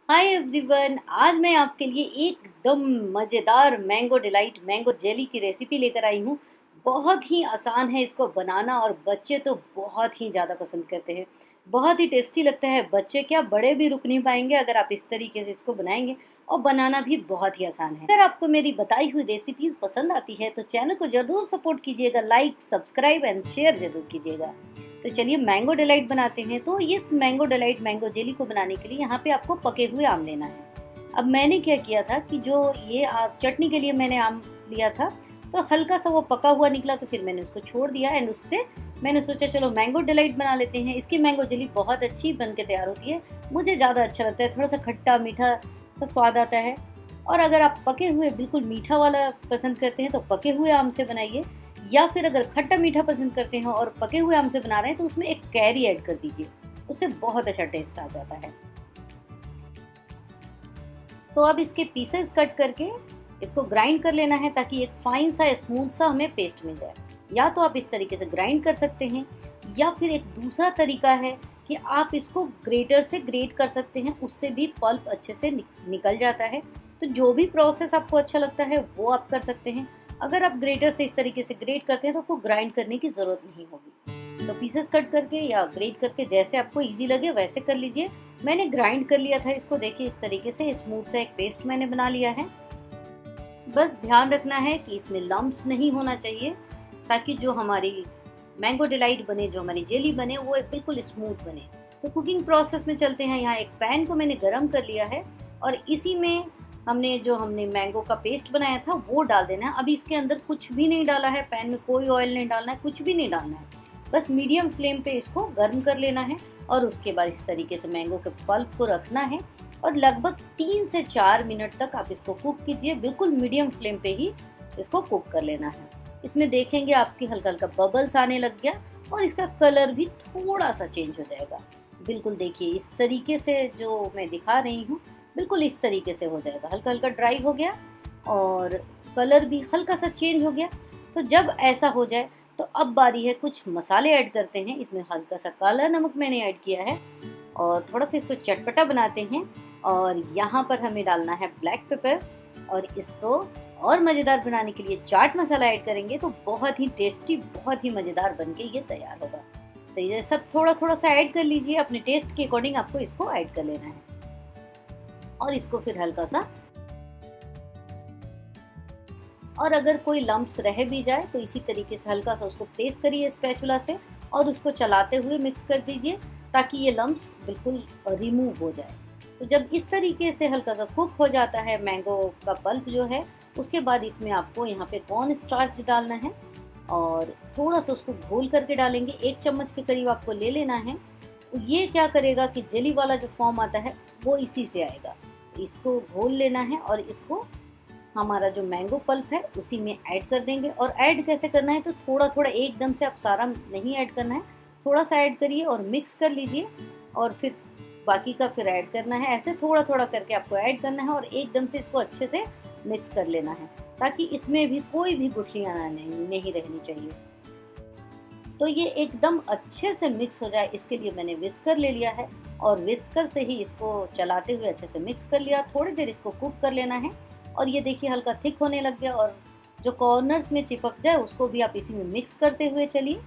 Hi everyone, आज मैं आपके लिए एकदम मज़ेदार मैंगो डिलाइट मैंगो जेली की रेसिपी लेकर आई हूँ। बहुत ही आसान है इसको बनाना और बच्चे तो बहुत ही ज़्यादा पसंद करते हैं। बहुत ही टेस्टी लगता है, बच्चे क्या बड़े भी रुक नहीं पाएंगे अगर आप इस तरीके से इसको बनाएंगे। और बनाना भी बहुत ही आसान है। अगर आपको मेरी बताई हुई रेसिपीज़ पसंद आती है तो चैनल को ज़रूर सपोर्ट कीजिएगा, लाइक सब्सक्राइब एंड शेयर ज़रूर कीजिएगा। तो चलिए मैंगो डिलाइट बनाते हैं। तो इस मैंगो डिलाइट मैंगो जेली को बनाने के लिए यहाँ पे आपको पके हुए आम लेना है। अब मैंने क्या किया था कि जो ये आप चटनी के लिए मैंने आम लिया था, तो हल्का सा वो पका हुआ निकला तो फिर मैंने उसको छोड़ दिया एंड उससे मैंने सोचा चलो मैंगो डिलाइट बना लेते हैं। इसकी मैंगो जेली बहुत अच्छी बन के तैयार होती है, मुझे ज़्यादा अच्छा लगता है, थोड़ा सा खट्टा मीठा सा स्वाद आता है। और अगर आप पके हुए बिल्कुल मीठा वाला पसंद करते हैं तो पके हुए आम से बनाइए, या फिर अगर खट्टा मीठा पसंद करते हैं और पके हुए आम से बना रहे हैं तो उसमें एक कैरी ऐड कर दीजिए, उससे बहुत अच्छा टेस्ट आ जाता है। तो अब इसके पीसेस कट करके इसको ग्राइंड कर लेना है ताकि एक फाइन सा स्मूथ सा हमें पेस्ट मिल जाए। या तो आप इस तरीके से ग्राइंड कर सकते हैं, या फिर एक दूसरा तरीका है कि आप इसको ग्रेटर से ग्रेट कर सकते हैं, उससे भी पल्प अच्छे से निकल जाता है। तो जो भी प्रोसेस आपको अच्छा लगता है वो आप कर सकते हैं। अगर आप ग्रेटर से इस तरीके से ग्रेट करते हैं तो आपको ग्राइंड करने की ज़रूरत नहीं होगी। तो पीसेस कट करके या ग्रेट करके जैसे आपको इजी लगे वैसे कर लीजिए। मैंने ग्राइंड कर लिया था इसको, देखिए इस तरीके से स्मूथ सा एक पेस्ट मैंने बना लिया है। बस ध्यान रखना है कि इसमें लम्प्स नहीं होना चाहिए, ताकि जो हमारी मैंगो डिलाइट बने, जो हमारी जेली बने, वो बिल्कुल स्मूथ बने। तो कुकिंग प्रोसेस में चलते हैं। यहाँ एक पैन को मैंने गरम कर लिया है और इसी में हमने मैंगो का पेस्ट बनाया था वो डाल देना है। अभी इसके अंदर कुछ भी नहीं डाला है, पैन में कोई ऑयल नहीं डालना है, कुछ भी नहीं डालना है। बस मीडियम फ्लेम पे इसको गर्म कर लेना है और उसके बाद इस तरीके से मैंगो के पल्प को रखना है और लगभग 3 से 4 मिनट तक आप इसको कुक कीजिए। बिल्कुल मीडियम फ्लेम पे ही इसको कुक कर लेना है। इसमें देखेंगे आपकी हल्का हल्का बबल्स आने लग गया और इसका कलर भी थोड़ा सा चेंज हो जाएगा। बिल्कुल देखिए इस तरीके से जो मैं दिखा रही हूँ, बिल्कुल इस तरीके से हो जाएगा। हल्का हल्का ड्राई हो गया और कलर भी हल्का सा चेंज हो गया। तो जब ऐसा हो जाए तो अब बारी है, कुछ मसाले ऐड करते हैं। इसमें हल्का सा काला नमक मैंने ऐड किया है और थोड़ा सा इसको चटपटा बनाते हैं। और यहाँ पर हमें डालना है ब्लैक पेपर और इसको और मज़ेदार बनाने के लिए चाट मसाला ऐड करेंगे तो बहुत ही टेस्टी, बहुत ही मज़ेदार बनके ये तैयार होगा। तो ये सब थोड़ा थोड़ा सा ऐड कर लीजिए, अपने टेस्ट के अकॉर्डिंग आपको इसको ऐड कर लेना है और इसको फिर हल्का सा, और अगर कोई लम्प्स रह भी जाए तो इसी तरीके से हल्का सा उसको प्रेस करिए स्पैचुला से और उसको चलाते हुए मिक्स कर दीजिए ताकि ये लम्प्स बिल्कुल रिमूव हो जाए। तो जब इस तरीके से हल्का सा कुक हो जाता है मैंगो का पल्प जो है, उसके बाद इसमें आपको यहाँ पे कॉर्न स्टार्च डालना है और थोड़ा सा उसको घोल करके डालेंगे। 1 चम्मच के करीब आपको ले लेना है। तो ये क्या करेगा कि जेली वाला जो फॉर्म आता है वो इसी से आएगा। इसको घोल लेना है और इसको हमारा जो मैंगो पल्प है उसी में ऐड कर देंगे। और ऐड कैसे करना है, तो थोड़ा थोड़ा, एकदम से आप सारा नहीं ऐड करना है, थोड़ा सा ऐड करिए और मिक्स कर लीजिए और फिर बाकी का फिर ऐड करना है। ऐसे थोड़ा थोड़ा करके आपको ऐड करना है और एकदम से इसको अच्छे से मिक्स कर लेना है ताकि इसमें भी कोई भी गुठलियाँ नहीं रहनी चाहिए। तो ये एकदम अच्छे से मिक्स हो जाए इसके लिए मैंने विस्कर ले लिया है और विस्कर से ही इसको चलाते हुए अच्छे से मिक्स कर लिया। थोड़ी देर इसको कुक कर लेना है और ये देखिए हल्का थिक होने लग गया और जो कॉर्नर्स में चिपक जाए उसको भी आप इसी में मिक्स करते हुए चलिए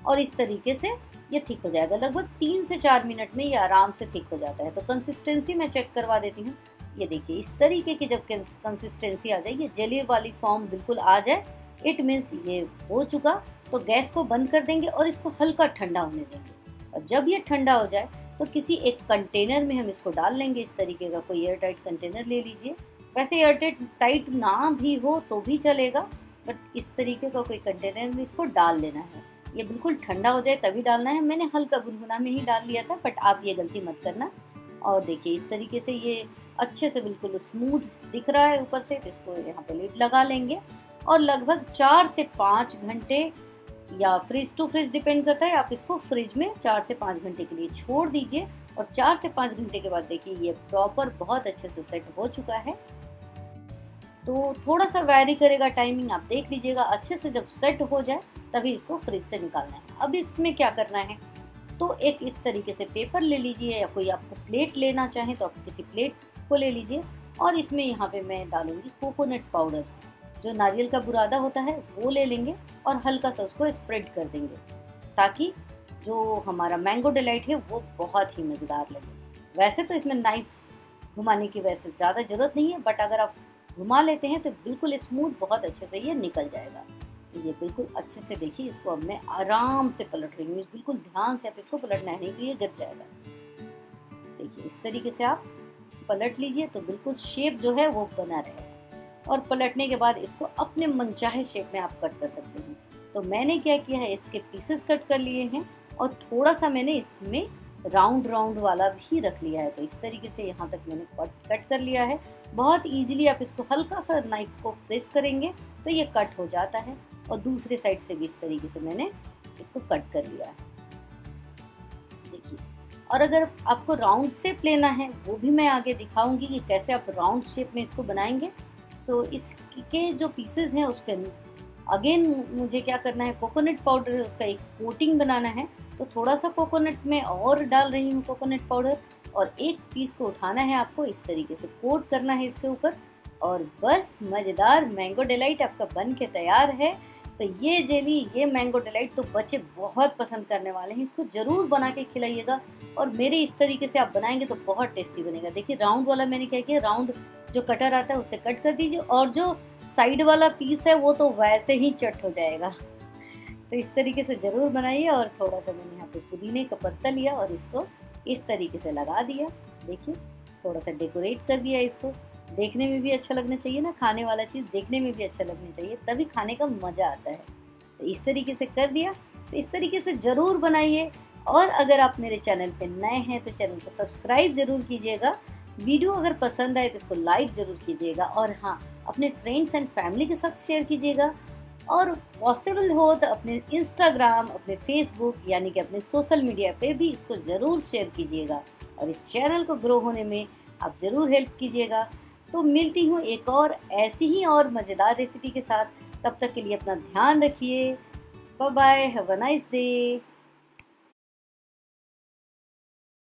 और इस तरीके से ये थिक हो जाएगा। लगभग 3 से 4 मिनट में ये आराम से थिक हो जाता है। तो कंसिस्टेंसी मैं चेक करवा देती हूँ। ये देखिए इस तरीके की जब कंसिस्टेंसी आ जाए, ये जेली वाली फॉर्म बिल्कुल आ जाए, इट मीन्स ये हो चुका। तो गैस को बंद कर देंगे और इसको हल्का ठंडा होने देंगे। और जब ये ठंडा हो जाए तो किसी एक कंटेनर में हम इसको डाल लेंगे। इस तरीके का कोई एयर टाइट कंटेनर ले लीजिए। वैसे एयर टाइट ना भी हो तो भी चलेगा, बट इस तरीके का कोई कंटेनर में इसको डाल लेना है। ये बिल्कुल ठंडा हो जाए तभी डालना है। मैंने हल्का गुनगुना में ही डाल लिया था, बट आप ये गलती मत करना। और देखिए इस तरीके से ये अच्छे से बिल्कुल स्मूथ दिख रहा है ऊपर से। तो इसको यहाँ पे लिड लगा लेंगे और लगभग 4 से 5 घंटे, या फ्रिज टू फ्रिज डिपेंड करता है, आप इसको फ्रिज में 4 से 5 घंटे के लिए छोड़ दीजिए। और 4 से 5 घंटे के बाद देखिए ये प्रॉपर बहुत अच्छे से सेट हो चुका है। तो थोड़ा सा वैरी करेगा टाइमिंग, आप देख लीजिएगा। अच्छे से जब सेट हो जाए तभी इसको फ्रिज से निकालना है। अब इसमें क्या करना है, तो एक इस तरीके से पेपर ले लीजिए, या कोई आपको प्लेट लेना चाहें तो आप किसी प्लेट को ले लीजिए, और इसमें यहाँ पे मैं डालूंगी कोकोनट पाउडर। जो नारियल का बुरादा होता है वो ले लेंगे और हल्का सा उसको स्प्रेड कर देंगे, ताकि जो हमारा मैंगो डिलाइट है वो बहुत ही मज़ेदार लगे। वैसे तो इसमें नाइफ घुमाने की वैसे ज़्यादा ज़रूरत नहीं है, बट अगर आप घुमा लेते हैं तो बिल्कुल स्मूथ बहुत अच्छे से ये निकल जाएगा। तो ये बिल्कुल अच्छे से देखिए, इसको अब मैं आराम से पलट रही हूँ, बिल्कुल ध्यान से आप इसको पलटना है, नहीं तो ये गिर जाएगा। देखिए इस तरीके से आप पलट लीजिए तो बिल्कुल शेप जो है वो बना रहेगा। और पलटने के बाद इसको अपने मनचाहे शेप में आप कट कर सकते हैं। तो मैंने क्या किया है, इसके पीसेस कट कर लिए हैं, और थोड़ा सा मैंने इसमें राउंड वाला भी रख लिया है। तो इस तरीके से यहाँ तक मैंने कट कर लिया है। बहुत इजीली आप इसको हल्का सा नाइफ को प्रेस करेंगे तो ये कट हो जाता है, और दूसरे साइड से भी इस तरीके से मैंने इसको कट कर लिया है। देखिए, और अगर आपको राउंड शेप लेना है वो भी मैं आगे दिखाऊंगी कि कैसे आप राउंड शेप में इसको बनाएंगे। तो इसके जो पीसेस हैं उस पर अगेन मुझे क्या करना है, कोकोनट पाउडर है उसका एक कोटिंग बनाना है। तो थोड़ा सा कोकोनट में और डाल रही हूँ कोकोनट पाउडर, और एक पीस को उठाना है आपको, इस तरीके से कोट करना है इसके ऊपर, और बस मज़ेदार मैंगो डिलाइट आपका बन के तैयार है। तो ये जेली, ये मैंगो डिलाइट तो बच्चे बहुत पसंद करने वाले हैं, इसको ज़रूर बना के खिलाइएगा। और मेरे इस तरीके से आप बनाएंगे तो बहुत टेस्टी बनेगा। देखिए राउंड वाला मैंने क्या किया, राउंड जो कटर आता है उससे कट कर दीजिए, और जो साइड वाला पीस है वो तो वैसे ही चट हो जाएगा। तो इस तरीके से ज़रूर बनाइए। और थोड़ा सा मैंने यहाँ पे पुदीने का पत्ता लिया और इसको इस तरीके से लगा दिया। देखिए थोड़ा सा डेकोरेट कर दिया इसको। देखने में भी अच्छा लगना चाहिए ना, खाने वाला चीज़ देखने में भी अच्छा लगना चाहिए, तभी खाने का मज़ा आता है। तो इस तरीके से कर दिया। तो इस तरीके से ज़रूर बनाइए। और अगर आप मेरे चैनल पे नए हैं तो चैनल को सब्सक्राइब ज़रूर कीजिएगा। वीडियो अगर पसंद आए तो इसको लाइक ज़रूर कीजिएगा, और हाँ, अपने फ्रेंड्स एंड फैमिली के साथ शेयर कीजिएगा। और पॉसिबल हो तो अपने इंस्टाग्राम, अपने फेसबुक, यानी कि अपने सोशल मीडिया पे भी इसको ज़रूर शेयर कीजिएगा, और इस चैनल को ग्रो होने में आप ज़रूर हेल्प कीजिएगा। तो मिलती हूँ एक और ऐसी ही और मज़ेदार रेसिपी के साथ। तब तक के लिए अपना ध्यान रखिए। Bye bye, have a nice day.